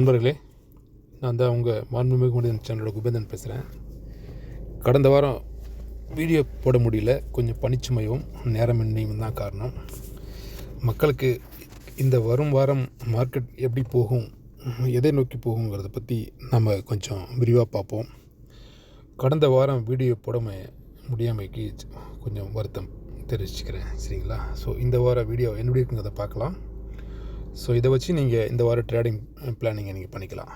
நண்பர்களே, நான் தான் உங்கள் மாண்புமிகு மனிதன் சேனலோட குபேந்தன் பேசுகிறேன். கடந்த வாரம் வீடியோ போட முடியல, கொஞ்சம் பணிச்சுமையும் நேரமின்மையும் தான் காரணம். மக்களுக்கு இந்த வரும் வாரம் மார்க்கெட் எப்படி போகும், எதை நோக்கி போகுங்கிறத பற்றி நம்ம கொஞ்சம் விரிவாக பார்ப்போம். கடந்த வாரம் வீடியோ போட முடியாமைக்கு கொஞ்சம் வருத்தம் தெரிவிச்சுக்கிறேன், சரிங்களா? ஸோ இந்த வாரம் வீடியோ எப்படி இருக்குங்கிறத பார்க்கலாம். ஸோ இதை வச்சு நீங்கள் இந்த வாரம் ட்ரேடிங் பிளானிங்கை நீங்கள் பண்ணிக்கலாம்.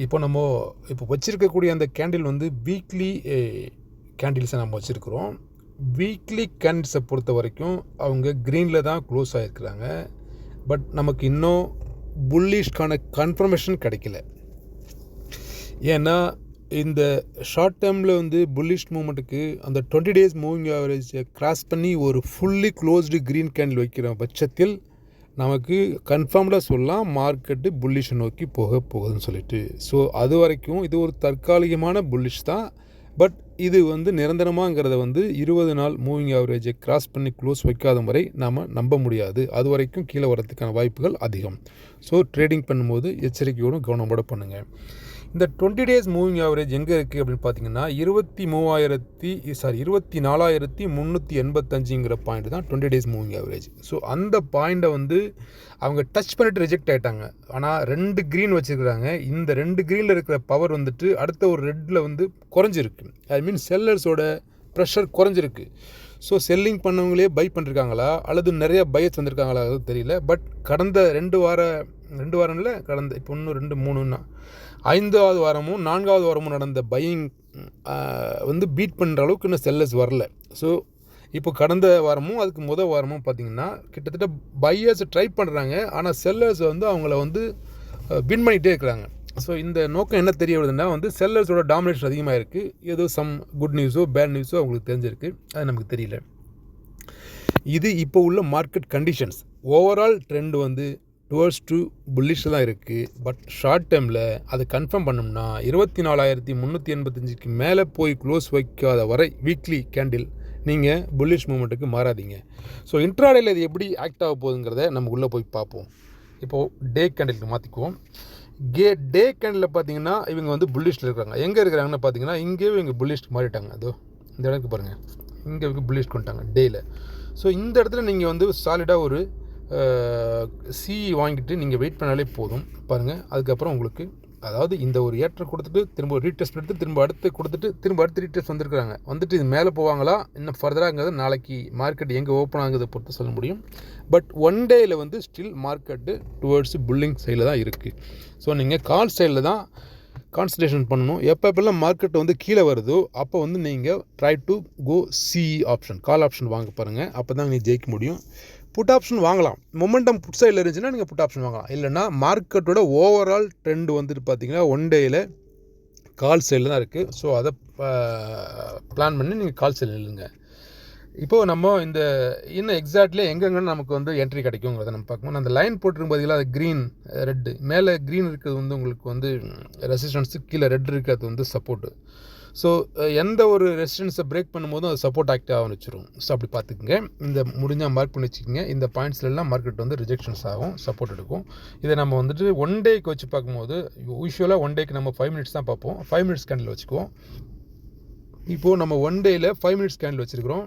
இப்போ வச்சுருக்கக்கூடிய அந்த கேண்டில் வந்து வீக்லி கேண்டில்ஸை நம்ம வச்சுருக்குறோம். வீக்லி கேண்டில்ஸை பொறுத்த வரைக்கும் அவங்க க்ரீனில் தான் க்ளோஸ் ஆகிருக்கிறாங்க. பட் நமக்கு இன்னும் புல்லிஷ்கான கன்ஃபர்மேஷன் கிடைக்கல. ஏன்னா இந்த ஷார்ட் டேர்மில் வந்து புல்லிஷ் மூமெண்ட்டுக்கு அந்த 20 days மூவிங் ஆவரேஜை கிராஸ் பண்ணி ஒரு ஃபுல்லி க்ளோஸ்டு க்ரீன் கேண்டில் வைக்கிற பட்சத்தில் நமக்கு கன்ஃபார்ம்டாக சொல்லலாம் மார்க்கெட்டு புல்லிஷை நோக்கி போகுதுன்னு சொல்லிட்டு. ஸோ அது வரைக்கும் இது ஒரு தற்காலிகமான புல்லிஷ் தான். பட் இது வந்து நிரந்தரமாங்கிறத வந்து 20 நாள் மூவிங் ஆவரேஜை கிராஸ் பண்ணி க்ளோஸ் வைக்காத வரை நாம் நம்ப முடியாது. அது வரைக்கும் கீழே வரதுக்கான வாய்ப்புகள் அதிகம். ஸோ ட்ரேடிங் பண்ணும்போது எச்சரிக்கையோடும் கவனமோடு பண்ணுங்கள். இந்த 20 days மூவிங் ஆவரேஜ் எங்கே இருக்குது அப்படின்னு பார்த்தீங்கன்னா 24,385ங்கிற பாயிண்ட் தான் 20 days மூவிங் ஆவரேஜ். ஸோ அந்த பாயிண்ட்டை வந்து அவங்க டச் பண்ணிட்டு ரிஜெக்ட் ஆகிட்டாங்க. ஆனால் 2 க்ரீன் வச்சுருக்கிறாங்க. இந்த 2 க்ரீனில் இருக்கிற பவர் வந்துட்டு அடுத்த ஒரு ரெட்டில் வந்து குறைஞ்சிருக்கு. ஐ மீன் செல்லர்ஸோட ப்ரெஷர் குறைஞ்சிருக்கு. ஸோ செல்லிங் பண்ணவங்களே பை பண்ணிருக்காங்களா அல்லது நிறைய பையர்ஸ் வந்திருக்காங்களா அது தெரியல. பட் கடந்த 2 வாரம் இல்லை, கடந்த இப்போ இன்னும் 2-3 5வது வாரமும் 4வது வாரமும் நடந்த பையிங் வந்து பீட் பண்ணுற அளவுக்கு இன்னும் செல்லர்ஸ் வரல. ஸோ இப்போ கடந்த வாரமும் அதுக்கு வாரமும் பார்த்திங்கன்னா கிட்டத்தட்ட பையர்ஸ் ட்ரை பண்ணுறாங்க. ஆனால் செல்லர்ஸ் வந்து அவங்கள வந்து வின் பண்ணிகிட்டே இருக்கிறாங்க. ஸோ இந்த நோக்கம் என்ன தெரிய வருதுன்னா வந்து செல்லர்ஸோட டாமினேஷன் அதிகமாக இருக்குது. ஏதோ சம் குட் நியூஸோ பேட் நியூஸோ அவங்களுக்கு தெரிஞ்சிருக்கு, அது நமக்கு தெரியல. இது இப்போ உள்ள மார்க்கெட் கண்டிஷன்ஸ். ஓவரால் ட்ரெண்ட் வந்து டுவர்ட்ஸ் டு புல்லிஷில் தான் இருக்குது. பட் ஷார்ட் டைமில் அதை கன்ஃபார்ம் பண்ணோம்னா 24,385க்கு மேலே போய் க்ளோஸ் வைக்காத வரை வீக்லி கேண்டில் நீங்கள் புல்லிஷ் மூமெண்ட்டுக்கு மாறாதீங்க. ஸோ இன்ட்ராடேயில் இது எப்படி ஆக்ட் ஆக போகுதுங்கிறத நம்ம உள்ளே போய் பார்ப்போம். இப்போது டே கேண்டிலுக்கு மாற்றிக்குவோம். டே கேண்டில் பார்த்தீங்கன்னா இவங்க வந்து புல்லிஷில் இருக்கிறாங்க. எங்கே இருக்கிறாங்கன்னு பார்த்தீங்கன்னா இங்கே இவங்க புல்லிஷ் மாறிட்டாங்க. அதோ இந்த இடத்துக்கு பாருங்கள், இங்கே இவங்க புல்லிஷ் கொண்டுட்டாங்க டேயில். ஸோ இந்த இடத்துல நீங்கள் வந்து சாலிடாக ஒரு சி வாங்கிட்டு நீங்கள் வெயிட் பண்ணாலே போதும். பாருங்கள், அதுக்கப்புறம் உங்களுக்கு அதாவது இந்த ஒரு ஏற்ற கொடுத்துட்டு திரும்ப ரீடெஸ்ட் எடுத்து திரும்ப அடுத்து கொடுத்துட்டு திரும்ப அடுத்து ரீடெஸ்ட் வந்துருக்குறாங்க. வந்துட்டு இது மேலே போவாங்களா இன்னும் ஃபர்தராங்கிறது நாளைக்கு மார்க்கெட் எங்கே ஓப்பன் ஆகுதை பொறுத்து சொல்ல முடியும். பட் ஒன் டேயில் வந்து ஸ்டில் மார்க்கெட்டு டுவர்ட்ஸ் புல்லிங் சைடில் தான் இருக்குது. ஸோ நீங்கள் கால் சைடில் தான் கான்சன்ட்ரேஷன் பண்ணணும். எப்போல்லாம் மார்க்கெட் வந்து கீழே வருதோ அப்போ வந்து நீங்கள் try to go CE option, call option வாங்க பாருங்கள். அப்போ தான் நீங்கள் ஜெயிக்க முடியும். புட் ஆப்ஷன் வாங்கலாம். மொமெண்டம் புட் சைடில் இருந்துச்சுன்னா நீங்கள் புட் ஆப்ஷன் வாங்கலாம். இல்லைனா மார்க்கெட்டோட ஓவரால் ட்ரெண்ட் வந்துட்டு பார்த்தீங்கன்னா ஒன் டேயில் கால் சைடில் தான் இருக்குது. ஸோ அதை பிளான் பண்ணி நீங்கள் கால் சைடில் இல்லைங்க. இப்போது நம்ம இந்த இன்னும் எக்ஸாக்ட்லி எங்கெங்கன்னு நமக்கு வந்து என்ட்ரி கிடைக்குங்கிறத நம்ம பார்க்கணும். அந்த லைன் போட்டிருக்கும் பார்த்தீங்களா, அது க்ரீன் ரெட்டு. மேலே க்ரீன் இருக்கிறது வந்து உங்களுக்கு வந்து ரெசிஸ்டன்ஸு, கீழே ரெட் இருக்கிறது வந்து சப்போர்ட்டு. ஸோ எந்த ஒரு ரெசிஸ்டன்ஸை பிரேக் பண்ணும்போதும் அது சப்போர்ட் ஆக்டிவ் ஆக வச்சிரும். ஸோ அப்படி பார்த்துக்குங்க. இந்த முடிஞ்சால் மார்க் பண்ணி வச்சுக்கோங்க. இந்த பாயிண்ட்ஸ்லாம் மார்க்கெட் வந்து ரிஜெக்ஷன்ஸ் ஆகும், சப்போர்ட் எடுக்கும். இதை நம்ம வந்துட்டு ஒன் டேக்கு வச்சு பார்க்கும்போது யூஸ்வலாக ஒன் டேக்கு நம்ம 5 minutes தான் பார்ப்போம். 5 minutes கேண்டில் வச்சுக்குவோம். இப்போது நம்ம ஒன் டேயில் 5 minutes கேண்டில் வச்சுருக்கிறோம்.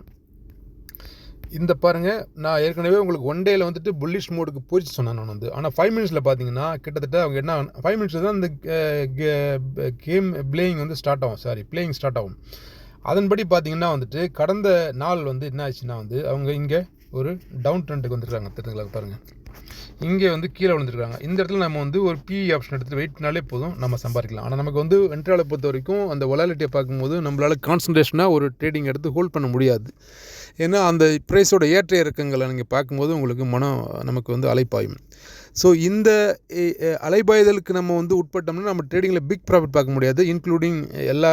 இந்த பாருங்கள், நான் ஏற்கனவே உங்களுக்கு ஒன் டேயில் வந்துட்டு புல்லிஷ் மோடுக்கு போயிடுச்சு சொன்னேன் நான் வந்து. ஆனால் 5 minutesல பார்த்தீங்கன்னா கிட்டத்தட்ட அவங்க என்ன 5 minutes தான் இந்த கேம் பிளேயிங் வந்து பிளேயிங் ஸ்டார்ட் ஆகும். அதன்படி பார்த்தீங்கன்னா வந்துட்டு கடந்த நாள் வந்து என்ன ஆச்சுன்னா வந்து அவங்க இங்கே ஒரு டவுன் ட்ரெண்டுக்கு வந்துருக்காங்க. தெரிஞ்சுங்களா, பாருங்கள், இங்கே வந்து கீழே விழுந்துருக்காங்க. இந்த இடத்துல நம்ம வந்து ஒரு பிஇ ஆப்ஷன் எடுத்துகிட்டு வெயிட் பண்ணாலே போதும், நம்ம சம்பாதிக்கலாம். ஆனால் நமக்கு வந்து என்ட்ராவில் பொறுத்த வரைக்கும் அந்த வொலாலிட்டியை பார்க்கும்போது நம்மளால் கான்சன்ட்ரேஷனாக ஒரு ட்ரேடிங் எடுத்து ஹோல்ட் பண்ண முடியாது. ஏன்னா அந்த ப்ரைஸோட ஏற்ற இறக்கங்களை நீங்கள் பார்க்கும்போது உங்களுக்கு நமக்கு வந்து அலைப்பாயும். ஸோ இந்த அலைபாய்தலுக்கு நம்ம வந்து உட்பட்டோம்னா நம்ம ட்ரேடிங்கில் பிக் ப்ராஃபிட் பார்க்க முடியாது. இன்க்ளூடிங் எல்லா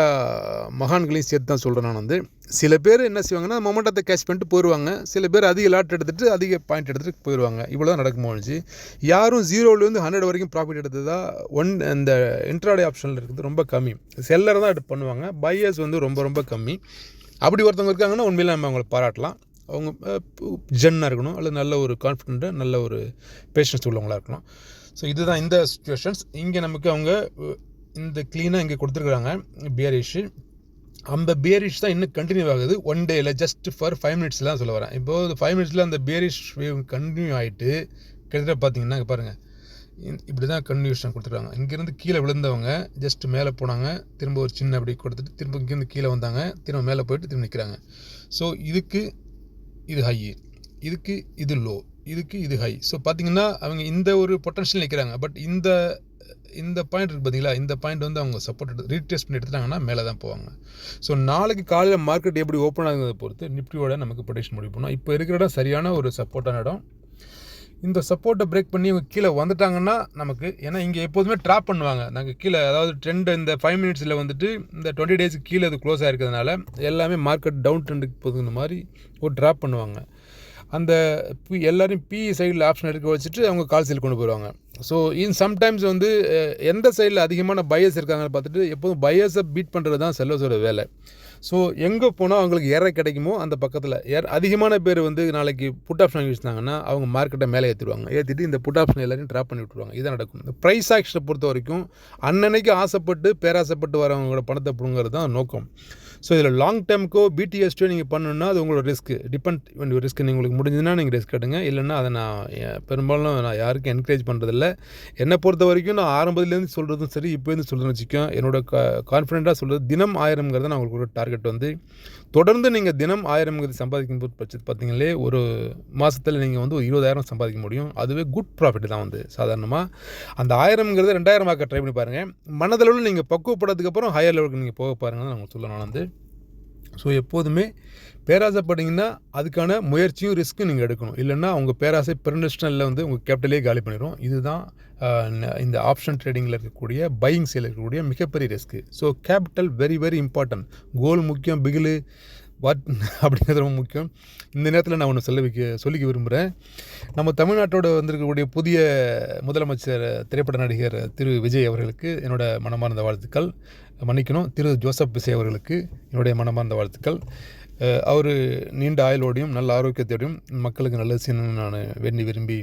மகான்களையும் சேர்த்து தான் சொல்கிறேன் நான் வந்து. சில பேர் என்ன செய்வாங்கன்னா மொமெண்டத்தை கேட்ச் பண்ணிட்டு போயிடுவாங்க. சில பேர் அதிக லாட் எடுத்துகிட்டு அதிக பாயிண்ட் எடுத்துகிட்டு போயிடுவாங்க. இவ்வளோ தான் நடக்க முடிஞ்சு. யாரும் 0லேருந்து 100 வரைக்கும் ப்ராஃபிட் எடுத்ததாக இந்த இன்ட்ராடே ஆப்ஷனில் இருக்கிறது ரொம்ப கம்மி. செல்லர் தான் பண்ணுவாங்க. பையர்ஸ் வந்து ரொம்ப ரொம்ப கம்மி. அப்படி ஒருத்தவங்க இருக்காங்கன்னா உண்மையில நம்ம அவங்களை பாராட்டலாம். அவங்க ஜென்னாக இருக்கணும், அல்லது நல்ல ஒரு கான்ஃபிடென்ட்டாக நல்ல ஒரு பேஷன்ஸ் உள்ளவங்களாக இருக்கணும். ஸோ இதுதான் இந்த சிச்சுவேஷன்ஸ். இங்கே நமக்கு அவங்க இந்த க்ளீனாக இங்கே கொடுத்துருக்குறாங்க பியரிஷ். அந்த பியரிஷ் தான் இன்னும் கண்டினியூ ஆகுது 1 டேயில், ஜஸ்ட் ஃபார் 5 minutes தான் சொல்ல வரேன். இப்போது 5 minutes அந்த பியரிஷ் வேவ் கண்டினியூ ஆகிட்டு கிட்டத்தட்ட பார்த்தீங்கன்னா பாருங்கள் இப்படி தான் கன்டினியூஷன் கொடுத்துருக்காங்க. இங்கேருந்து கீழே விழுந்தவங்க ஜஸ்ட் மேலே போனாங்க, திரும்ப ஒரு சின்ன அப்படி கொடுத்துட்டு திரும்ப இங்கேருந்து கீழே வந்தாங்க, திரும்ப மேலே போயிட்டு திரும்ப நிற்கிறாங்க. ஸோ இதுக்கு இது ஹை, இதுக்கு இது லோ, இதுக்கு இது ஹை. ஸோ பார்த்தீங்கன்னா அவங்க இந்த ஒரு பொட்டன்ஷியல் நிற்கிறாங்க. பட் இந்த பாயிண்ட் இருக்குது பார்த்தீங்களா, இந்த பாயிண்ட் வந்து அவங்க சப்போர்ட் ரீடெஸ்ட் பண்ணி எடுத்துட்டாங்கன்னா மேலே தான் போவாங்க. ஸோ நாளைக்கு காலையில் மார்க்கெட் எப்படி ஓப்பன் ஆகுறதை பொறுத்து நிஃப்டியோட நமக்கு ப்ரொடிக்ஷன் முடிவு பண்ணோம். இப்போ இருக்கிற இடம் சரியான ஒரு சப்போர்ட்டான இடம். இந்த சப்போர்ட்டை பிரேக் பண்ணி இவங்க கீழே வந்துட்டாங்கன்னா நமக்கு, ஏன்னா இங்கே எப்போதுமே ட்ராப் பண்ணுவாங்க. நாங்கள் கீழே அதாவது ட்ரெண்ட் இந்த 5 minutes வந்துட்டு இந்த 20 days கீழே அது க்ளோஸ் ஆகிருக்கிறதுனால எல்லாமே மார்க்கெட் டவுன் ட்ரெண்டுக்கு போகுதுன்ற மாதிரி ஒரு ட்ராப் பண்ணுவாங்க. அந்த எல்லோரும் பிஇ சைடில் ஆப்ஷன் எடுக்க வச்சுட்டு அவங்க கால் சைடில் கொண்டு போயிடுவாங்க. ஸோ சம்டைம்ஸ் வந்து எந்த சைடில் அதிகமான பையர்ஸ் இருக்காங்கன்னு பார்த்துட்டு எப்போதும் பையர்ஸை பீட் பண்ணுறது தான் செல்லர்ஸோட வேலை. ஸோ எங்கே போனால் அவங்களுக்கு ஏற கிடைக்குமோ அந்த பக்கத்தில் அதிகமான பேர் வந்து நாளைக்கு புட் ஆப்ஷன் யூஸ்னாங்கன்னா அவங்க மார்க்கெட்டை மேலே ஏற்றிட்டு இந்த புட் ஆப்ஷன் எல்லாரையும் ட்ராப் பண்ணி விட்டுருவாங்க. இதான் நடக்கும். இந்த ப்ரைஸ் ஆக்ஷனை பொறுத்த வரைக்கும் அன்னன்னைக்கு பேராசைப்பட்டு வரவங்களோட பணத்தை பிடுங்கிறது தான் நோக்கம். ஸோ இதில் லாங் டேர்முக்கோ பிடிஎஸ்டோ நீங்கள் பண்ணணுன்னா அது உங்களோட ரிஸ்க்கு டிபெண்ட் ரிஸ்க். உங்களுக்கு முடிஞ்சுன்னா நீங்கள் ரிஸ்க் எடுங்க, இல்லைன்னா அதை பெரும்பாலும் நான் யாருக்கும் என்கரேஜ் பண்ணுறதில்ல. என்னை பொறுத்த வரைக்கும் நான் ஆரம்பத்துலேருந்து சொல்கிறதும் சரி இப்போருந்து சொல்கிறதுன்னு வச்சுக்கோங்க, என்னோட கான்ஃபிடென்ட்டாக சொல்கிறது தினம் 1000ங்கிறது நான் உங்களுக்கு ஒரு டார்கெட் வந்து தொடர்ந்து நீங்கள் தினம் 1000ங்கிறது சம்பாதிக்கும் போது பட்சத்து பார்த்தீங்களே ஒரு மாதத்தில் நீங்கள் வந்து ஒரு 20,000 சம்பாதிக்க முடியும். அதுவே குட் ப்ராஃபிட் தான் வந்து சாதாரணமாக. அந்த 1000ங்கிறது 2000 ஆக்க ட்ரை பண்ணி பாருங்கள். மனதளவில் நீங்கள் பக்குவப்பட்டதுக்கப்புறம் ஹையர் லெவலுக்கு நீங்கள் போக பாருங்கள் தான் நான் சொல்லணும் வந்து. ஸோ எப்போதுமே பேராசைப்பட்டீங்கன்னா அதுக்கான முயற்சியும் ரிஸ்க்கும் நீங்கள் எடுக்கணும். இல்லைன்னா உங்கள் பேராசை பெர்னஸ்டனில் வந்து உங்கள் கேபிட்டலே காலி பண்ணிடும். இதுதான் இந்த ஆப்ஷன் ட்ரேடிங்கில் இருக்கக்கூடிய பையிங் சேல் இருக்கக்கூடிய மிகப்பெரிய risk. So capital very very important. Goal முக்கியம், பிகிலு அப்படிங்கிறது ரொம்ப முக்கியம். இந்த நேரத்தில் நான் ஒன்று சொல்லிக்க விரும்புகிறேன். நம்ம தமிழ்நாட்டோட வந்திருக்கக்கூடிய புதிய முதலமைச்சர் திரைப்பட நடிகர் திரு விஜய் அவர்களுக்கு என்னோட மனமார்ந்த வாழ்த்துக்கள். மன்னிக்கணும், திரு ஜோசப் விஜய் அவர்களுக்கு என்னுடைய மனமார்ந்த வாழ்த்துக்கள். அவர் நீண்ட ஆயுளோடையும் நல்ல ஆரோக்கியத்தோடையும் மக்களுக்கு நல்லது செய்யணும்னு நான் விரும்பி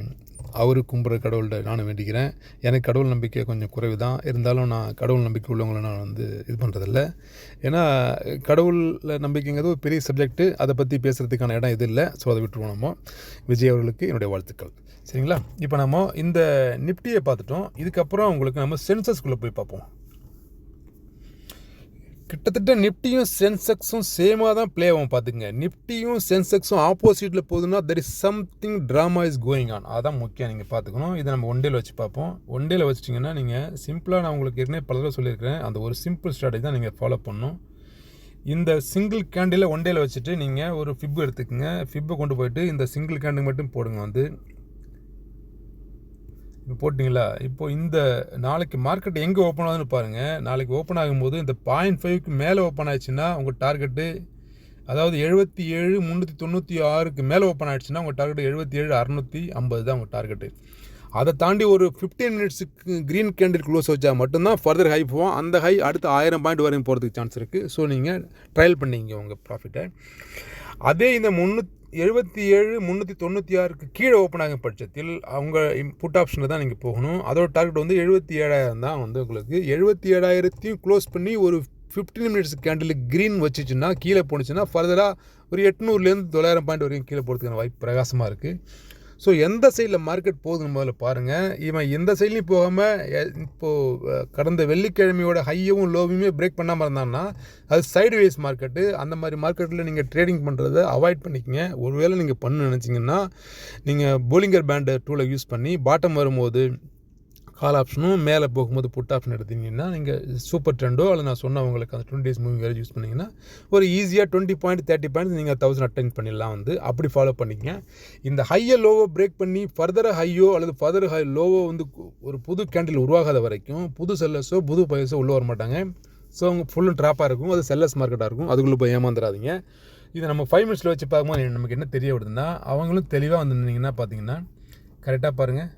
அவரு கும்பிட்ற கடவுள்கிட்ட நானும் வேண்டிக்கிறேன். எனக்கு கடவுள் நம்பிக்கை கொஞ்சம் குறைவு தான், இருந்தாலும் நான் கடவுள் நம்பிக்கை உள்ளவங்களை நான் வந்து இது பண்ணுறதில்ல. ஏன்னா கடவுள் நம்பிக்கைங்கிறது ஒரு பெரிய சப்ஜெக்ட்டு, அதை பற்றி பேசுகிறதுக்கான இடம் இது இல்லை. ஸோ அதை விட்டுருவோம். நம்ம விஜய் அவர்களுக்கு என்னுடைய வாழ்த்துக்கள். சரிங்களா? இப்போ நம்ம இந்த நிஃப்டியை பார்த்துட்டோம். இதுக்கப்புறம் உங்களுக்கு நம்ம சென்சஸ்குள்ளே போய் பார்ப்போம். கிட்டத்தட்ட நிஃப்டியும் சென்செக்ஸும் சேமாக தான் ப்ளே ஆகும். பார்த்துங்க, நிஃப்டியும் சென்செக்ஸும் ஆப்போசிட்டில் போகுதுன்னா there is something drama is going on. அதான் முக்கியம் நீங்கள் பார்த்துக்கணும். இதை நம்ம ஒன் டேல வச்சு பார்ப்போம். ஒன் டேல வச்சிட்டிங்கன்னா நீங்கள் சிம்பிளாக, நான் உங்களுக்கு ஏற்கனவே பல தடவை சொல்லியிருக்கிறேன், அந்த ஒரு சிம்பிள் ஸ்ட்ராட்டஜி தான் நீங்கள் ஃபாலோ பண்ணணும். இந்த சிங்கிள் கேண்டில் ஒன் டேல வச்சுட்டு நீங்கள் ஒரு ஃபிப் எடுத்துக்கோங்க. ஃபிப்பை கொண்டு போயிட்டு இந்த சிங்கிள் கேண்டில் மட்டும் போடுங்க. வந்து இப்போ போட்டிங்களா? இப்போது இந்த நாளைக்கு மார்க்கெட் எங்கே ஓப்பன் ஆகுதுன்னு பாருங்கள். நாளைக்கு ஓப்பன் ஆகும்போது இந்த 0.5க்கு மேலே ஓப்பன் ஆயிடுச்சுன்னா உங்கள் டார்கெட்டு, அதாவது 77,396க்கு மேலே ஓப்பன் ஆகிடுச்சுன்னா உங்கள் டார்கெட்டு 77,650 தான் உங்கள் டார்கெட்டு. அதை தாண்டி ஒரு 15 மினிட்ஸுக்கு க்ரீன் கேண்டில் க்ளோஸ் வச்சா மட்டும்தான் ஃபர்தர் ஹை போவோம். அந்த ஹை அடுத்து 1000 பாயிண்ட் வரையும் போகிறதுக்கு சான்ஸ் இருக்குது. ஸோ நீங்கள் ட்ரையல் பண்ணிங்க உங்கள் ப்ராஃபிட்டை. அதே இந்த 77,396க்கு கீழே ஓப்பன் ஆகும் பட்சத்தில் அவங்க புட் ஆப்ஷனில் தான் நீங்கள் போகணும். அதோட டார்கெட் வந்து 77,000 தான் வந்து உங்களுக்கு. 77,000த்தையும் க்ளோஸ் பண்ணி ஒரு 15 மினிட்ஸ் கேண்டில் க்ரீன் வச்சுச்சுன்னா கீழே போணுச்சுன்னா ஃபர்தராக ஒரு 800லேருந்து 900 பாயிண்ட் வரைக்கும் கீழே போகிறதுக்கான வாய்ப்பு பிரகாசமாக இருக்குது. ஸோ எந்த சைடில் மார்க்கெட் போகுதுன்னு முதல்ல பாருங்கள். இவன் எந்த சைட்லையும் போகாமல் இப்போது கடந்த வெள்ளிக்கிழமையோட ஹையவும் லோவையுமே பிரேக் பண்ணாமல் இருந்தான்னா அது சைடு வேஸ் மார்க்கெட்டு. அந்த மாதிரி மார்க்கெட்டில் நீங்கள் ட்ரேடிங் பண்ணுறதை அவாய்ட் பண்ணிக்கங்க. ஒருவேளை நீங்கள் பண்ண நினச்சிங்கன்னா நீங்கள் போலிங்கர் பேண்டு டூலை யூஸ் பண்ணி பாட்டம் வரும்போது கால் ஆப்ஷனும் மேலே போகும்போது புட் ஆப்ஷன் எடுத்தீங்கன்னா நீங்கள் சூப்பர் ட்ரெண்டோ அல்லது நான் சொன்னவங்களுக்கு அந்த 20 days மூவிங் வேறு யூஸ் பண்ணிங்கன்னா ஒரு ஈஸியாக 20 பாயிண்ட் 30 பாயிண்ட்ஸ் நீங்கள் 1000 அட்டைன் பண்ணிடலாம். வந்து அப்படி ஃபாலோ பண்ணிக்கங்க. இந்த ஹையை லோவோ பிரேக் பண்ணி ஃபர்தராக ஹையோ அல்லது ஃபர்தர் ஹை லோவோ வந்து ஒரு புது கேண்டில் உருவாகாத வரைக்கும் புது செல்லர்ஸோ புது பையர்ஸோ உள்ளே வர மாட்டாங்க. ஸோ அவங்க ஃபுல்லும் ட்ராப்பாக இருக்கும். அது செல்லர்ஸ் மார்க்கெட்டாக இருக்கும். அதுக்குள்ளே போய் ஏமாந்துடாதீங்க. இதை நம்ம 5 மினிட்ஸில் வச்சு பார்க்கும்போது நமக்கு என்ன தெரிய விடுதுன்னா, அவங்களும் தெளிவாக வந்துருந்தீங்கன்னா பார்த்தீங்கன்னா கரெக்டாக பாருங்கள்.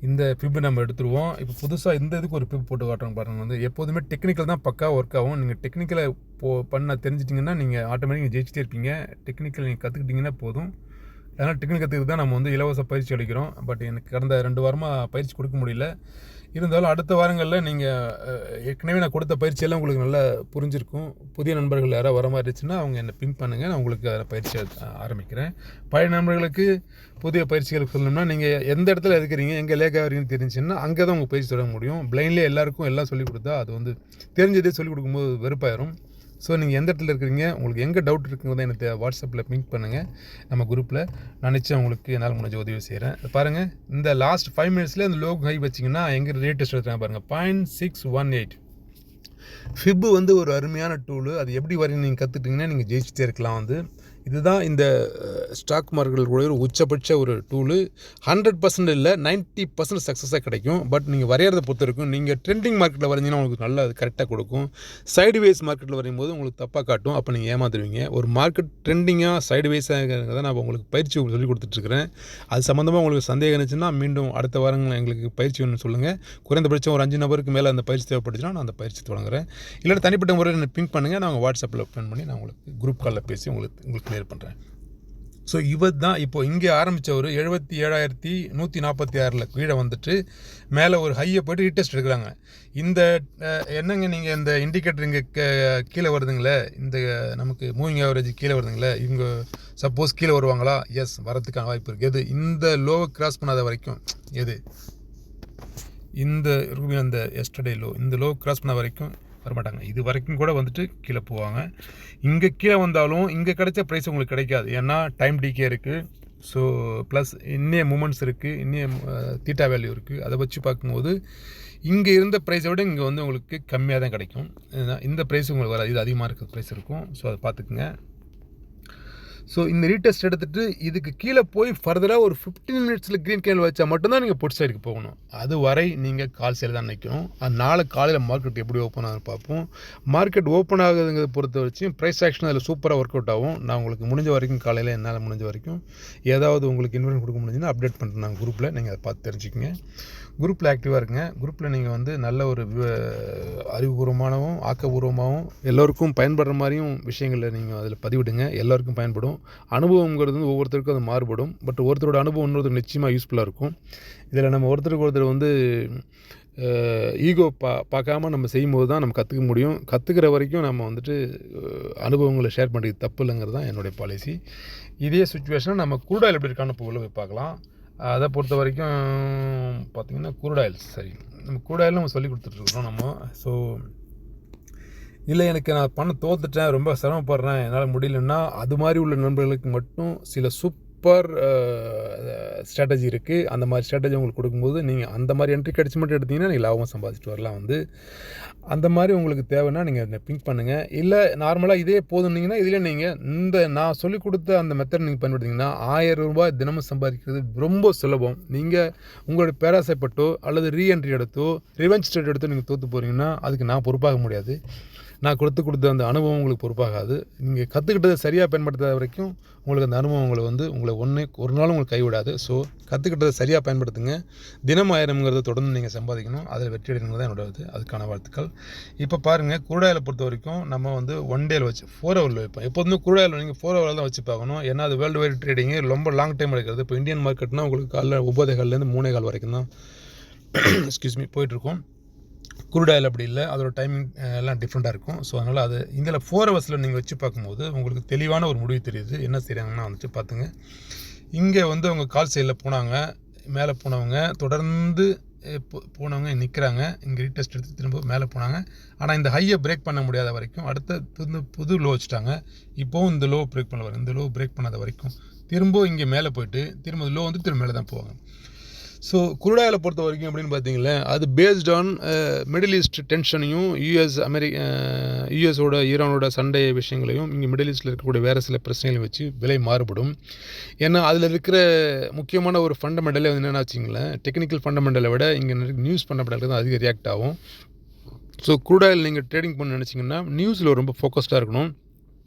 இந்த ஃபிப் நம்ம எடுத்துருவோம். இப்போ புதுசாக இந்த இதுக்கு ஒரு ஃபிப் போட்டு காட்டுறோம் பாருங்கள். வந்து எப்போதுமே டெக்னிக்கல் தான் பக்கா ஒர்க் ஆகும். நீங்கள் டெக்னிக்கலை பண்ண தெரிஞ்சிட்டிங்கன்னா நீங்கள் ஆட்டோமேட்டிக் ஜெயிச்சிட்டே இருப்பீங்க. டெக்னிக்கல் நீங்கள் கற்றுக்கிட்டிங்கன்னா போதும், அதனால் டெக்னிக் கற்றுக்கு தான் நம்ம வந்து இலவச பயிற்சி அளிக்கிறோம். பட் எனக்கு கடந்த 2 வாரமாக பயிற்சி கொடுக்க முடியல. இருந்தாலும் அடுத்த வாரங்களில் நீங்கள் ஏற்கனவே நான் கொடுத்த பயிற்சியெல்லாம் உங்களுக்கு நல்லா புரிஞ்சிருக்கும். புதிய நண்பர்கள் யாராவது வர மாதிரி இருந்துச்சுன்னா அவங்க என்னை பிங்க் பண்ணுங்கள், நான் உங்களுக்கு அதில் பயிற்சி ஆரம்பிக்கிறேன். பழைய நண்பர்களுக்கு புதிய பயிற்சிகள் சொல்லணும்னா நீங்கள் எந்த இடத்துல இருக்கிறீங்க, எங்கே லேக் ஆகிறீங்கன்னு தெரிஞ்சுன்னா அங்கே தான் உங்கள் பயிற்சி தொடங்க முடியும். பிளைன்லேயே எல்லாருக்கும் எல்லாம் சொல்லிக் கொடுத்தா அது வந்து தெரிஞ்சதே சொல்லிக் கொடுக்கும்போது வெறுப்பாயிரும். ஸோ நீங்கள் எந்த இடத்துல இருக்கிறீங்க, உங்களுக்கு எங்கே டவுட் இருக்குங்கிறத எனக்கு வாட்ஸ்அப்பில் பிங்க் பண்ணுங்கள் நம்ம குரூப்பில். நான் நிச்சயம் உங்களுக்கு என்னால் முடிஞ்ச உதவி செய்கிறேன். பாருங்கள், இந்த லாஸ்ட் 5 மினிட்ஸில் இந்த லோ ஹை வச்சிங்கன்னா எங்கே ரேட்டஸ்ட் எடுத்துறாங்க பாருங்கள், 0.618. ஃபிப்பு வந்து ஒரு அருமையான டூலு. அது எப்படி வரையும் நீங்கள் கற்றுக்கிட்டிங்கன்னா நீங்கள் ஜெயிச்சுட்டே இருக்கலாம். வந்து இதுதான் இந்த ஸ்டாக் மார்க்கெட்டுடைய ஒரு உச்சபட்ச ஒரு டூலு. 100% இல்லை, 90% சக்ஸஸாக கிடைக்கும். பட் நீங்கள் வரைகிறத பொறுத்த இருக்கும். நீங்கள் ட்ரெண்டிங் மார்க்கெட்டில் வரைஞ்சிங்கன்னா உங்களுக்கு நல்லா அது கரெக்டாக கொடுக்கும். சைடுவேஸ் மார்க்கெட்டில் வரையும் போது உங்களுக்கு தப்பாக காட்டும். அப்போ நீங்கள் ஏமாத்துவீங்க. ஒரு மார்க்கெட் ட்ரெண்டிங்காக சைடுவேஸாக தான் நான் உங்களுக்கு பயிற்சி சொல்லி கொடுத்துட்ருக்கிறேன். அது சம்மந்தமாக உங்களுக்கு சந்தேகம் இருந்துச்சுன்னா மீண்டும் அடுத்த வாரங்கள் எங்களுக்கு பயிற்சி ஒன்று சொல்லுங்கள். குறைந்தபட்சம் ஒரு 5 நபருக்கு மேலே அந்த பயிற்சி தேவைப்பட்டுச்சுன்னா நான் அந்த பயிற்சி தொடங்குறேன். இல்லை தனிப்பட்ட முறையில் எனக்கு பிங்க் பண்ணுங்கள், நான் வாட்ஸ்அப்பில் ஓப்பன் பண்ணி நான் உங்களுக்கு குரூப் காலில் பேசி உங்களுக்கு கிளியர் பண்ணுறேன். ஸோ இவர் தான் இப்போது இங்கே ஆரம்பித்தவர் 77,146 கீழே வந்துட்டு மேலே ஒரு ஹையை போய்ட்டு ரீடெஸ்ட் எடுக்கிறாங்க. இந்த என்னங்க நீங்கள் இந்த இண்டிகேட்டர் இங்கே கீழே வருதுங்களே, இந்த நமக்கு மூவிங் ஆவரேஜ் கீழே வருதுங்களே, இவங்க சப்போஸ் கீழே வருவாங்களா? எஸ், வரதுக்கான வாய்ப்பு இருக்குது. எது இந்த லோவை கிராஸ் பண்ணாத வரைக்கும், எது இந்த அந்த எஸ்டர்டே லோ, இந்த லோ கிராஸ் பண்ண வரைக்கும் வரமாட்டாங்க. இது வரைக்கும் கூட வந்துட்டு கீழே போவாங்க. இங்கே கீழே வந்தாலும் இங்கே கிடைச்ச ப்ரைஸ் உங்களுக்கு கிடைக்காது. ஏன்னா டைம் டிகே இருக்குது. ஸோ ப்ளஸ் இன்னைய மூமெண்ட்ஸ் இருக்குது, இன்னைய தீட்டா வேல்யூ இருக்குது. அதை வச்சு பார்க்கும்போது இங்கே இருந்த ப்ரைஸை விட இங்கே வந்து உங்களுக்கு கம்மியாக தான் கிடைக்கும். இந்த ப்ரைஸ் உங்களுக்கு வராது, இது அதிகமாக இருக்கிற ப்ரைஸ் இருக்கும். ஸோ அதை பார்த்துக்குங்க. ஸோ இந்த ரீடெஸ்ட் எடுத்துகிட்டு இதுக்கு கீழே போய் ஃபர்தராக ஒரு 15 மினிட்ஸில் க்ரீன் கேண்டில் வச்சா மட்டும்தான் நீங்கள் புட் சைடுக்கு போகணும். அது வரை நீங்கள் கால் சைடு தான் நிற்கணும். அது நாளை காலையில் மார்க்கெட் எப்படி ஓப்பன் ஆகுது பார்ப்போம். மார்க்கெட் ஓப்பன் ஆகுதுங்கிறத பொறுத்த வரைக்கும் ப்ரைஸ் ஆக்ஷன் அதில் சூப்பராக ஒர்க் அவுட் ஆகும். நான் உங்களுக்கு முடிஞ்ச வரைக்கும் காலையில் என்னால் முடிஞ்ச வரைக்கும் ஏதாவது உங்களுக்கு இன்வெஸ்ட்மெண்ட் கொடுக்க முடிஞ்சுன்னா அப்டேட் பண்ணுறேன் நான் குரூப்பில். நீங்கள் அதை பார்த்து தெரிஞ்சுக்கங்க. குரூப்பில் ஆக்டிவாக இருக்குங்க. குரூப்பில் நீங்கள் வந்து நல்ல ஒரு அறிவுபூர்வமானவும் ஆக்கப்பூர்வமாகவும் எல்லோருக்கும் பயன்படுற மாதிரியும் விஷயங்களில் நீங்கள் அதில் பதிவிடுங்க. எல்லோருக்கும் பயன்படும். அனுபவங்கிறது வந்து ஒவ்வொருத்தருக்கும் அது மாறுபடும். பட் ஒருத்தரோட அனுபவம் இன்னொருத்தருக்கு நிச்சயமாக யூஸ்ஃபுல்லாக இருக்கும். இதில் நம்ம ஒருத்தருக்கு ஒருத்தர் வந்து ஈகோ பார்க்காம நம்ம செய்யும்போது தான் நம்ம கற்றுக்க முடியும். கற்றுக்கிற வரைக்கும் நம்ம வந்துட்டு அனுபவங்களை ஷேர் பண்ணுறது தப்பு இல்லைங்கிறது தான் என்னுடைய பாலிசி. இதே சுச்சுவேஷனை நம்ம crude oil எப்படி இருக்கான்னு போல போய் பார்க்கலாம். அதை பொறுத்த வரைக்கும் பார்த்திங்கன்னா crude oil சரி, நம்ம crude oil நம்ம சொல்லி கொடுத்துட்ருக்குறோம் நம்ம. ஸோ இல்லை எனக்கு நான் பண்ண தோத்துட்டேன், ரொம்ப சிரமப்படுறேன், என்னால் முடியலன்னா அது மாதிரி உள்ள நண்பர்களுக்கு மட்டும் சில சூப்பர் ஸ்ட்ராட்டஜி இருக்குது. அந்த மாதிரி ஸ்ட்ராட்டஜி உங்களுக்கு கொடுக்கும்போது நீங்கள் அந்த மாதிரி என்ட்ரி கிடச்சி மட்டும் எடுத்திங்கன்னா நீங்கள் லாபம் சம்பாதிச்சுட்டு வரலாம். வந்து அந்த மாதிரி உங்களுக்கு தேவைன்னா நீங்கள் அதை பிங்க் பண்ணுங்கள். இல்லை நார்மலாக இதே போதுன்னீங்கன்னா இதில் நீங்கள் இந்த நான் சொல்லிக் கொடுத்த அந்த மெத்தட் நீங்கள் பயன்படுத்திங்கன்னா 1000 ரூபாய் தினமும் சம்பாதிக்கிறது ரொம்ப சுலபம். நீங்கள் உங்களுடைய பேராசைப்பட்டோ அல்லது ரீஎன்ட்ரி எடுத்தோ ரிவெஞ்ச் ட்ரேட் எடுத்தோ நீங்கள் தோற்று போகிறீங்கன்னா அதுக்கு நான் பொறுப்பாக முடியாது. நான் கொடுத்த அந்த அனுபவம் உங்களுக்கு பொறுப்பாகாது. நீங்கள் கற்றுக்கிட்டதை சரியாக பயன்படுத்தாத வரைக்கும் உங்களுக்கு அந்த அனுபவங்களை வந்து உங்களை ஒரு நாளும் உங்களுக்கு கைவிடாது. ஸோ கற்றுக்கிட்டதை சரியாக பயன்படுத்துங்க. தினம் 1000ங்கிறத தொடர்ந்து நீங்கள் சம்பாதிக்கணும். அதில் வெற்றி அடைங்கிறது தான் என்னோட அதுக்கான வாழ்த்துக்கள். இப்போ பாருங்கள், crude oil பொறுத்த வரைக்கும் நம்ம வந்து 1 டேயில் வச்சு 4 ஹவரில் வைப்போம். எப்போதுமே crude oil நீங்கள் 4 ஹவரில் தான் வச்சு பார்க்கணும். ஏன்னா அது வேர்ல்டு வைட் ட்ரேடிங்கு ரொம்ப லாங் டைம் எடுக்கிறது. இப்போ இந்தியன் மார்க்கெட்னால் உங்களுக்கு காலைல 9:15 3:15 வரைக்கும் தான் எக்ஸ்கியூஸ் மீ போயிட்டுருக்கோம். crude oil அப்படி இல்லை, அதோட டைமிங் எல்லாம் டிஃப்ரெண்ட்டாக இருக்கும். ஸோ அதனால் அது இதில் 4 ஹவர்ஸில் நீங்கள் வச்சு பார்க்கும்போது உங்களுக்கு தெளிவான ஒரு முடிவு தெரியுது. என்ன செய்கிறாங்கன்னா வந்துட்டு பார்த்துங்க, இங்கே வந்து அவங்க கால் சைடில் போனாங்க, மேலே போனவங்க தொடர்ந்து போனவங்க நிற்கிறாங்க. இங்கே ரீடெஸ்ட் எடுத்து திரும்ப மேலே போனாங்க. ஆனால் இந்த ஹையை பிரேக் பண்ண முடியாத வரைக்கும் அடுத்த புது லோ வச்சுட்டாங்க. இப்போவும் இந்த லோ பிரேக் பண்ண வரும். இந்த லோ பிரேக் பண்ணாத வரைக்கும் திரும்ப இங்கே மேலே போயிட்டு திரும்ப லோ வந்து திரும்ப மேலே தான் போவாங்க. ஸோ crude oil பொறுத்த வரைக்கும் அப்படின்னு பார்த்தீங்களா, அது பேஸ்ட் ஆன் மிடில் ஈஸ்ட் டென்ஷனையும் யூஎஸோட ஈரானோட சண்டை விஷயங்களையும் இங்கே மிடில் ஈஸ்ட்டில் இருக்கக்கூடிய வேறு சில பிரச்சனைகளை வச்சு விலை மாறுபடும். ஏன்னா அதில் இருக்கிற முக்கியமான ஒரு ஃபண்டமெண்டலே வந்து என்னென்ன வச்சிங்களேன், டெக்னிக்கல் ஃபண்டமெண்டலை விட இங்கே நியூஸ் ஃபண்டமெண்டல் தான் அதிக ரியாக்ட் ஆகும். ஸோ crude oil நீங்கள் ட்ரேடிங் பண்ண நினச்சிங்கன்னா நியூஸில் ரொம்ப ஃபோக்கஸ்டாக இருக்கணும்.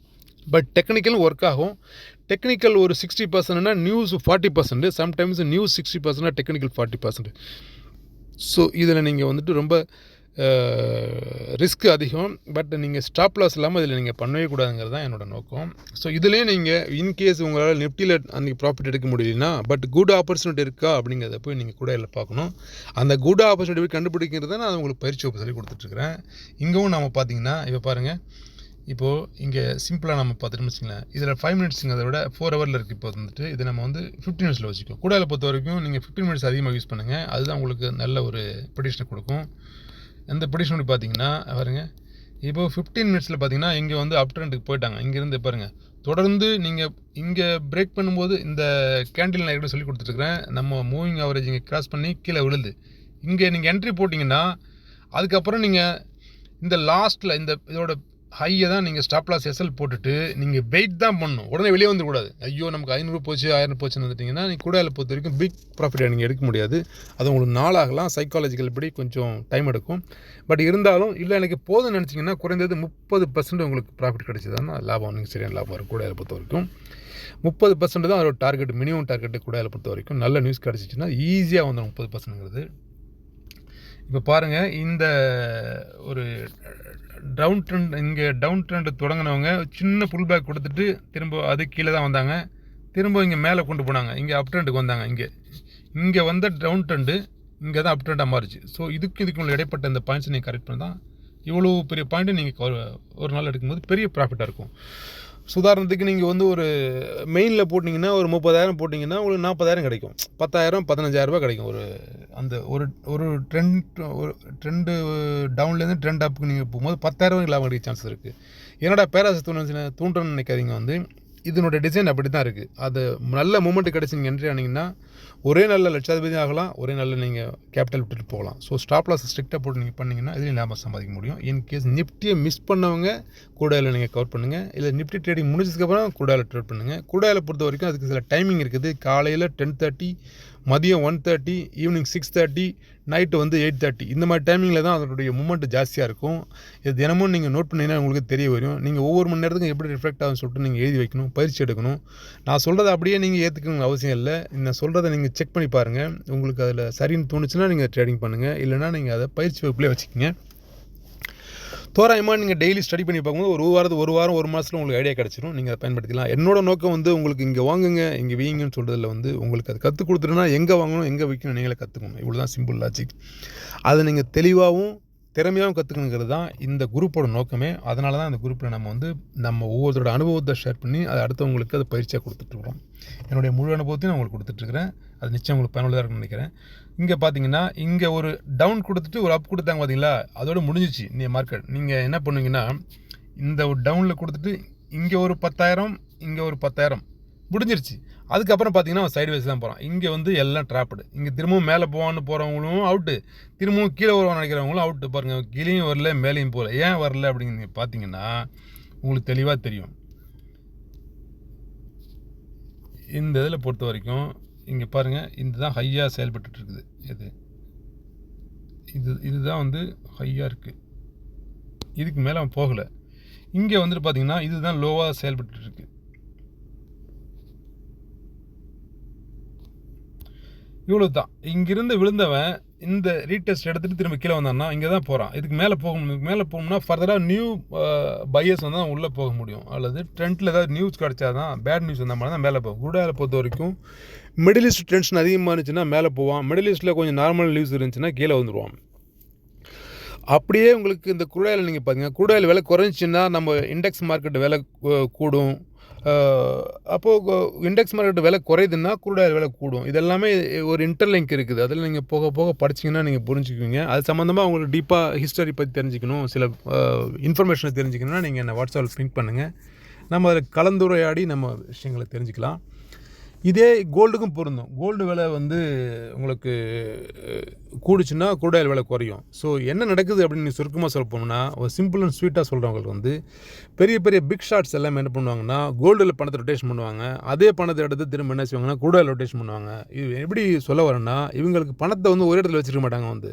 பட் டெக்னிக்கலும் ஒர்க் ஆகும். டெக்னிக்கல் ஒரு 60%னா news 40%, sometimes news 60%, technical 40%. So இதில் நீங்கள் வந்துட்டு ரொம்ப ரிஸ்க் அதிகம். பட் நீங்கள் ஸ்டாப் லாஸ் இல்லாமல் இதில் நீங்கள் பண்ணவே கூடாதுங்கிறது தான் என்னோடய நோக்கம். ஸோ இதுலேயே நீங்கள் இன்கேஸ் உங்களால் நிஃப்டியில் அன்றைக்கி ப்ராஃபிட் எடுக்க முடியலன்னா பட் குட் ஆப்பர்ச்சுனிட்டி இருக்கா அப்படிங்கிறத போய் நீங்கள் கூட இல்லை பார்க்கணும். அந்த குட் ஆப்பர்ச்சுனிட்டி கண்டுபிடிக்கிறது நான் உங்களுக்கு பயிற்சி வகுப்பு சொல்லி கொடுத்துட்ருக்குறேன். இங்கவும் நம்ம பார்த்தீங்கன்னா இப்போ பாருங்கள், இப்போது இங்கே சிம்பிளாக நம்ம பார்த்துட்டு வச்சுங்களேன், இதில் 5 மினிட்ஸுங்கிறத விட 4 ஹவரில் இருக்குது. இப்போ வந்துட்டு இதை நம்ம வந்து 15 மினிட்ஸில் வச்சுக்கோம். கூடாயில் பொறுத்த வரைக்கும் நீங்கள் 15 மினிட்ஸ் அதிகமாக யூஸ் பண்ணுங்கள். அதுதான் உங்களுக்கு நல்ல ஒரு ப்ரெடிக்ஷனை கொடுக்கும். அந்த ப்ரெடிக்ஷன் எப்படி பார்த்தீங்கன்னா பாருங்கள், இப்போது 15 மினிட்ஸில் பார்த்தீங்கன்னா இங்கே வந்து அப் ட்ரெண்டுக்கு போயிட்டாங்க. இங்கேருந்து பாருங்கள், தொடர்ந்து நீங்கள் இங்கே பிரேக் பண்ணும்போது இந்த கேண்டில் நான் எப்படி சொல்லி கொடுத்துட்ருக்குறேன், நம்ம மூவிங் ஆவரேஜ் இங்கே கிராஸ் பண்ணி கீழே விழுது. இங்கே நீங்கள் என்ட்ரி போட்டிங்கன்னா அதுக்கப்புறம் நீங்கள் இந்த லாஸ்ட்டில் இந்த இதோட ஹையை தான் நீங்கள் ஸ்டாப் லாஸ் எஸ்எல் போட்டுட்டு நீங்கள் வெயிட் தான் பண்ணணும். உடனே வெளியே வந்துடக்கூடாது. ஐயோ நமக்கு 500 போச்சு 1000 போச்சுன்னு வந்துட்டிங்கன்னா நீங்கள் கூடாயில் பொறுத்த வரைக்கும் பிக் ப்ராஃபிட்டை நீங்கள் எடுக்க முடியாது. அது உங்களுக்கு நாளாகலாம், சைக்காலஜிக்கல் படி கொஞ்சம் டைம் எடுக்கும். பட் இருந்தாலும் இல்லை எனக்கு போதும்னு நினச்சிங்கன்னா குறைந்தது 30% உங்களுக்கு ப்ராஃபிட் கிடைச்சதுன்னா லாபம், நீங்கள் சரியான லாபம் வரும். கூடாயில் பொறுத்த வரைக்கும் 30% தான் அதோட டார்கெட், மினிமம் டார்கெட்டு கூடாயில் பொறுத்த வரைக்கும். நல்ல நியூஸ் கிடச்சிச்சின்னா ஈஸியாக வந்துடும் 30%ங்கிறது. இப்போ பாருங்கள், இந்த ஒரு டவுன் ட்ரெண்ட், இங்கே டவுன் ட்ரெண்டு தொடங்கினவங்க சின்ன புல் பேக் கொடுத்துட்டு திரும்ப அது கீழே தான் வந்தாங்க. திரும்ப இங்கே மேலே கொண்டு போனாங்க. இங்கே அப் ட்ரெண்டுக்கு வந்தாங்க. இங்கே வந்த டவுன் ட்ரெண்டு இங்கே தான் அப் ட்ரெண்டாக மாறிச்சு. ஸோ இதுக்கு இடைப்பட்ட இந்த பாயிண்ட்ஸை நீங்கள் கரெக்ட் பண்ணி தான் இவ்வளோ பெரிய பாயிண்ட்டு நீங்கள் ஒரு நாள் எடுக்கும்போது பெரிய ப்ராஃபிட்டாக இருக்கும். உதாரணத்துக்கு நீங்கள் வந்து ஒரு மெயினில் போட்டிங்கன்னா ஒரு 30,000 போட்டிங்கன்னா உங்களுக்கு 40,000 கிடைக்கும். 10,000 15,000 கிடைக்கும். அந்த ஒரு ட்ரெண்டு டவுன்லேருந்து ட்ரெண்ட் அப்புக்கு நீங்கள் போகும்போது 10,000 லாபம் கிடைக்க சான்ஸ் இருக்குது. என்னடா பேராசை தூண்டுறன்னு நினைக்காதீங்க. இதனுடைய டிசைன் அப்படி தான் இருக்குது. அது நல்ல மூமெண்ட் கிடச்சி நீங்கள் என்ட்ரி ஆனீங்கன்னா ஒரே நல்ல லட்சாதிபதி ஆகலாம், ஒரே நல்ல நீங்கள் கேபிட்டல் விட்டுட்டு போகலாம். ஸோ ஸ்டாப் லாஸ் ஸ்ட்ரிக்டாக போட்டு நீங்கள் பண்ணிங்கன்னா இதுலேயும் லாபம் சம்பாதிக்க முடியும். இன்கேஸ் நிஃப்டியை மிஸ் பண்ணவங்க கூடாயில் நீங்கள் கவர் பண்ணுங்கள். இல்லை நிஃப்டி ட்ரேடிங் முடிச்சதுக்கப்புறம் கூடாயில் ட்ரேட் பண்ணுங்கள். கூடாயில் பொறுத்த வரைக்கும் அதுக்கு சில டைமிங் இருக்குது. காலையில் 10:30, மதியம் 1:30, ஈவினிங் 6:30, நைட்டு வந்து 8:30. இந்த மாதிரி டைமிங்கில் தான் அதனுடைய மூமெண்ட் ஜாஸ்தியாக இருக்கும். இது தினமும் நீங்கள் நோட் பண்ணிங்கன்னா உங்களுக்கு தெரிய வரும். நீங்கள் ஒவ்வொரு மணி நேரத்துக்கும் எப்படி ரிஃப்ளெக்ட் ஆகும்னு சொல்லிட்டு நீங்கள் எழுதி வைக்கணும், பயிற்சி எடுக்கணும். நான் சொல்கிறத அப்படியே நீங்கள் ஏற்றுக்கணும்னு அவசியம் இல்லை. நான் சொல்கிறத நீங்கள் செக் பண்ணி பாருங்கள். உங்களுக்கு அதில் சரின்னு தோணுச்சுன்னா நீங்கள் ட்ரேடிங் பண்ணுங்கள். இல்லைனா நீங்கள் அதை பயிற்சி வகுப்புலேயே வச்சுக்கோங்க. தோராயமாக நீங்கள் டெய்லி ஸ்டடி பண்ணி பார்க்கும்போது ஒரு வாரம் 1 மாதத்தில் உங்களுக்கு ஐடியா கிடச்சிரும். நீங்கள் அதை பயன்படுத்திக்கலாம். என்னோட நோக்கம் வந்து உங்களுக்கு இங்கே வாங்குங்க, இங்கே வீங்கன்னு சொல்கிறதில்ல. உங்களுக்கு அது கற்றுக் கொடுத்துட்டுனா எங்கே வாங்கணும், எங்கே விற்கணும் நீங்களே கற்றுக்கணும். இவ்வளோ தான் சிம்பிள் லாஜிக். அதை நீங்கள் தெளிவாகவும் திறமையாகவும் கற்றுக்கணுங்கிறது தான் இந்த குரூப்போட நோக்கமே. அதனால தான் இந்த குரூப்பில் நம்ம ஒவ்வொருத்தரோட அனுபவத்தை ஷேர் பண்ணி அதை அடுத்தவங்களுக்கு அதை பயிற்சியாக கொடுத்துட்ருக்குறோம். என்னுடைய முழு அனுபவத்தையும் நான் உங்களுக்கு கொடுத்துட்ருக்குறேன். அது நிச்சயம் உங்களுக்கு பயனுள்ளதாக இருக்குன்னு நினைக்கிறேன். இங்கே பார்த்தீங்கன்னா இங்கே ஒரு டவுன் கொடுத்துட்டு ஒரு அப் கொடுத்தாங்க பார்த்தீங்களா, அதோடு முடிஞ்சிச்சு மார்க்கெட். நீங்கள் என்ன பண்ணுவீங்கன்னா, இந்த ஒரு டவுனில் கொடுத்துட்டு இங்கே ஒரு 10,000, இங்கே ஒரு 10,000 முடிஞ்சிருச்சு. அதுக்கப்புறம் பார்த்தீங்கன்னா சைட்வேஸ் தான் போகிறான். இங்கே வந்து எல்லாம் ட்ராப்டு. இங்கே திரும்பவும் மேலே போவான்னு போகிறவங்களும் அவுட்டு, திரும்பவும் கீழே வருவான்னு நினைக்கிறவங்களும் அவுட்டு. பாருங்கள், கீழேயும் வரல மேலேயும் போகல. ஏன் வரல அப்படின்னு நீங்கள் பார்த்தீங்கன்னா உங்களுக்கு தெளிவாக தெரியும். இந்த இதில் பொறுத்த வரைக்கும் இங்கே பாருங்கள், இதுதான் ஹையாக செயல்பட்டு இருக்குது. இதுதான் வந்து ஹையாக இருக்குது. இதுக்கு மேலே அவன் போகலை. இங்கே வந்துட்டு பார்த்தீங்கன்னா இதுதான் லோவாக செயல்பட்டு இருக்குது. இவ்வளோ தான். இங்கிருந்து விழுந்தவன் இந்த ரீடெஸ்ட் எடுத்துகிட்டு திரும்ப கீழே வந்தான்னா இங்கே தான் போகிறான். இதுக்கு மேலே போகணும்னா ஃபர்தராக நியூ பையர்ஸ் வந்து தான் உள்ளே போக முடியும். அல்லது ட்ரெண்டில் ஏதாவது நியூஸ் கிடச்சா தான், பேட் நியூஸ் வந்தால் மாதிரி தான் மேலே போகும். கூடாயில் பொறுத்த வரைக்கும் மிடில் ஈஸ்ட் டென்ஷன் அதிகமாக இருந்துச்சுன்னா மேலே போவான். மிடில் ஈஸ்ட்டில் கொஞ்சம் நார்மல் நியூஸ் இருந்துச்சுன்னா கீழே வந்துடுவான். அப்படியே உங்களுக்கு இந்த குரூடாயில் நீங்கள் பார்த்தீங்கன்னா, குரூடாயில் விலை குறைஞ்சிச்சின்னா நம்ம இண்டெக்ஸ் மார்க்கெட் விலை கூடும். அப்போது இண்டெக்ஸ் மார்க்கெட் விலை குறையுதுன்னா குரூடாயில் விலை கூடும். இதெல்லாமே ஒரு இன்டர்லிங்க் இருக்குது. அதில் நீங்கள் போக போக படிச்சிங்கன்னா நீங்கள் புரிஞ்சுக்குவீங்க. அது சம்மந்தமாக உங்களுக்கு டீப்பாக ஹிஸ்டரி பற்றி தெரிஞ்சுக்கணும், சில இன்ஃபர்மேஷனை தெரிஞ்சுக்கணுன்னா நீங்கள் என்ன வாட்ஸ்அப்பில் பிங்க் பண்ணுங்கள். நம்ம அதில் கலந்துரையாடி நம்ம விஷயங்களை தெரிஞ்சுக்கலாம். இதே கோல்டுக்கும் பொருந்தும். கோல்டு விலை வந்து உங்களுக்கு கூடுச்சுன்னா குரூடாயில் விலை குறையும். ஸோ என்ன நடக்குது அப்படின்னு சுருக்கமாக சொல்ல போனோம்னா, ஒரு சிம்பிள் அண்ட் ஸ்வீட்டாக சொல்கிறவங்களுக்கு வந்து பெரிய பெரிய பிக் ஷாட்ஸ் எல்லாம் என்ன பண்ணுவாங்கன்னா, கோல்டில் பணத்தை ரொட்டேஷன் பண்ணுவாங்க. அதே பணத்தை எடுத்து திரும்ப என்ன செய்வாங்கன்னா குரூடாயில் ரொட்டேஷன் பண்ணுவாங்க. இது எப்படி சொல்ல வரேன்னா, இவங்களுக்கு பணத்தை வந்து ஒரு இடத்துல வச்சுருக்க மாட்டாங்க.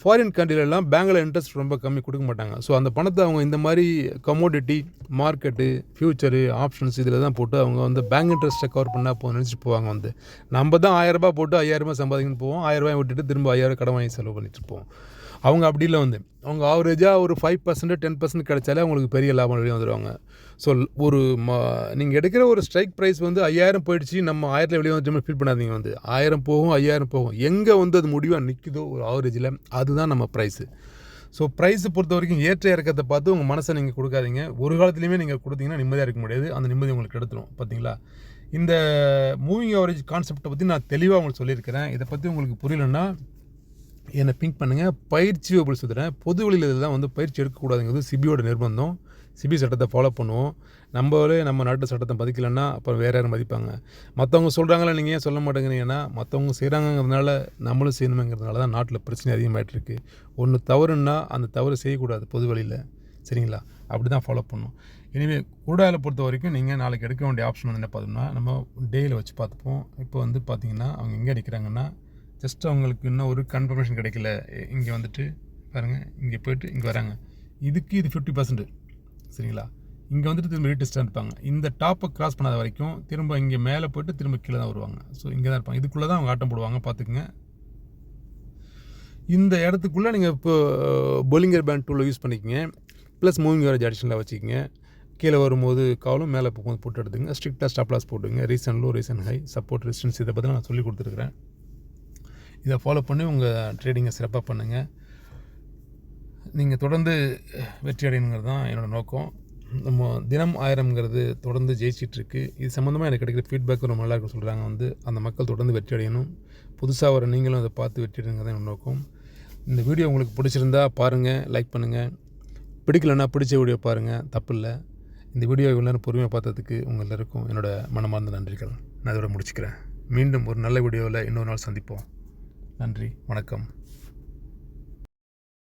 ஃபாரின் கண்ட்ரிலெலாம் பேங்கில் இன்ட்ரெஸ்ட் ரொம்ப கம்மி கொடுக்க மாட்டாங்க. ஸோ அந்த பணத்தை அவங்க இந்த மாதிரி கமோடிட்டி மார்க்கெட்டு, ஃப்யூச்சரு, ஆப்ஷன்ஸ் இதில் தான் போட்டு அவங்க பேங்க் இன்ட்ரெஸ்ட்டை கவர் பண்ணால் நினச்சிட்டு போவாங்க. நம்ம தான் 1000 ரூபாய் போட்டு 5000 ரூபாய் சம்பாதிக்கணும்னு போவோம். 1000 ரூபாய் விட்டுட்டு திரும்ப 5000 கடன் வாங்கி செலவு பண்ணிட்டு இருப்போம். அவங்க அப்படி இல்லை வந்து அவங்க ஆவரேஜாக ஒரு 5% 10% கிடைச்சாலே அவங்களுக்கு பெரிய லாபம் வெளியே வந்துடுவாங்க. ஸோ ஒரு நீங்கள் எடுக்கிற ஒரு ஸ்ட்ரைக் ப்ரைஸ் வந்து 5000 போயிடுச்சு, நம்ம 1000 வெளியே வந்துட்டு ஃபீல் பண்ணாதீங்க. வந்து 1000 போகும், 5000 போகும், எங்கே வந்து அது முடிவாக நிற்குதோ ஒரு ஆவரேஜில், அதுதான் நம்ம ப்ரைஸு. ஸோ ப்ரைஸை பொறுத்த வரைக்கும் ஏற்ற இறக்கத்தை பார்த்து உங்கள் மனசை நீங்கள் கொடுக்காதீங்க. ஒரு காலத்துலேயுமே நீங்கள் கொடுத்தீங்கன்னா நிம்மதியாக இருக்க முடியாது. அந்த நிம்மதி உங்களுக்கு எடுத்துரும். பார்த்தீங்களா? இந்த மூவிங் ஆவரேஜ் கான்செப்டை பற்றி நான் தெளிவாக உங்களுக்கு சொல்லியிருக்கிறேன். இதை பற்றி உங்களுக்கு புரியலன்னா என்னை பிங்க் பண்ணுங்கள். பயிற்சி அப்படி சொல்கிறேன். பொது வழியில் இதெல்லாம் வந்து பயிற்சி எடுக்கக்கூடாதுங்கிறது சிபியோட நிர்பந்தம். சிபி சட்டத்தை ஃபாலோ பண்ணுவோம். நம்மளே நம்ம நாட்டு சட்டத்தை மதிக்கலைன்னா அப்புறம் வேறு யாரும் மதிப்பாங்க. மற்றவங்க சொல்கிறாங்களா, நீங்கள் ஏன் சொல்ல மாட்டேங்கிறீங்கன்னா, மற்றவங்க செய்கிறாங்கிறதுனால நம்மளும் செய்யணுங்கிறதுனால தான் நாட்டில் பிரச்சனை அதிகமாகிட்டுருக்கு. ஒன்று தவறுன்னா அந்த தவறு செய்யக்கூடாது பொது வழியில். சரிங்களா? அப்படி தான் ஃபாலோ பண்ணணும். இனிமேல் குரூடாயில் பொறுத்த வரைக்கும் நீங்கள் நாளைக்கு எடுக்க வேண்டிய ஆப்ஷன் வந்து என்ன பார்த்தோம்னா, நம்ம டேயில் வச்சு பார்த்துப்போம். இப்போ வந்து பார்த்திங்கன்னா அவங்க எங்கே நிற்கிறாங்கன்னா, ஜஸ்ட் அவங்களுக்கு இன்னும் ஒரு கன்ஃபர்மேஷன் கிடைக்கல. இங்கே வந்துட்டு பாருங்கள், இங்கே போய்ட்டு இங்கே வராங்க. இதுக்கு இது 50%. சரிங்களா? இங்கே வந்துட்டு திரும்ப ரீடெஸ்ட்டாக இருப்பாங்க. இந்த டாப்பை கிராஸ் பண்ணாத வரைக்கும் திரும்ப இங்கே மேலே போய்ட்டு திரும்ப கீழே தான் வருவாங்க. ஸோ இங்கே தான் இருப்பாங்க. இதுக்குள்ளே தான் அவங்க ஆட்டம் போடுவாங்க. பார்த்துக்குங்க. இந்த இடத்துக்குள்ளே நீங்கள் இப்போ பொலிங்கர் பேண்ட் டூலை யூஸ் பண்ணிக்கங்க. ப்ளஸ் மூவிங் ஆவரேஜ் அடிஷனில் வச்சுக்கோங்க. கீழே வரும்போது காலும் மேலே போகும்போது போட்டு எடுத்துங்க. ஸ்ட்ரிக்டாக ஸ்டாப் லாஸ் போட்டுங்க. Reason low, reason high, support, resistance, இதை பற்றி நான் சொல்லி கொடுத்துருக்குறேன். இதை ஃபாலோ பண்ணி உங்கள் ட்ரேடிங்கை சிறப்பாக பண்ணுங்கள். நீங்கள் தொடர்ந்து வெற்றி அடையணுங்கிறது தான் என்னோடய நோக்கம். நம்ம தினம் 1000ங்கிறது தொடர்ந்து ஜெயிச்சிட்ருக்கு. இது சம்மந்தமாக எனக்கு கிடைக்கிற ஃபீட்பேக் ரொம்ப நல்லா இருக்குன்னு சொல்கிறாங்க. வந்து அந்த மக்கள் தொடர்ந்து வெற்றி அடையணும். புதுசாக வர நீங்களும் அதை பார்த்து வெற்றி அடையுங்கிறது தான் என்னோட நோக்கம். இந்த வீடியோ உங்களுக்கு பிடிச்சிருந்தா பாருங்கள், லைக் பண்ணுங்கள். பிடிக்கலன்னா பிடிச்ச வீடியோ பாருங்கள், தப்பு இல்லை. இந்த வீடியோ இவ்வளோ நேரம் பொறுமையாக பார்த்ததுக்கு உங்கள் எல்லாருக்கும் என்னோடய மனமார்ந்த நன்றிகள். நான் இதோட முடிச்சுக்கிறேன். மீண்டும் ஒரு நல்ல வீடியோவில் இன்னொரு நாள் சந்திப்போம். நன்றி, வணக்கம்.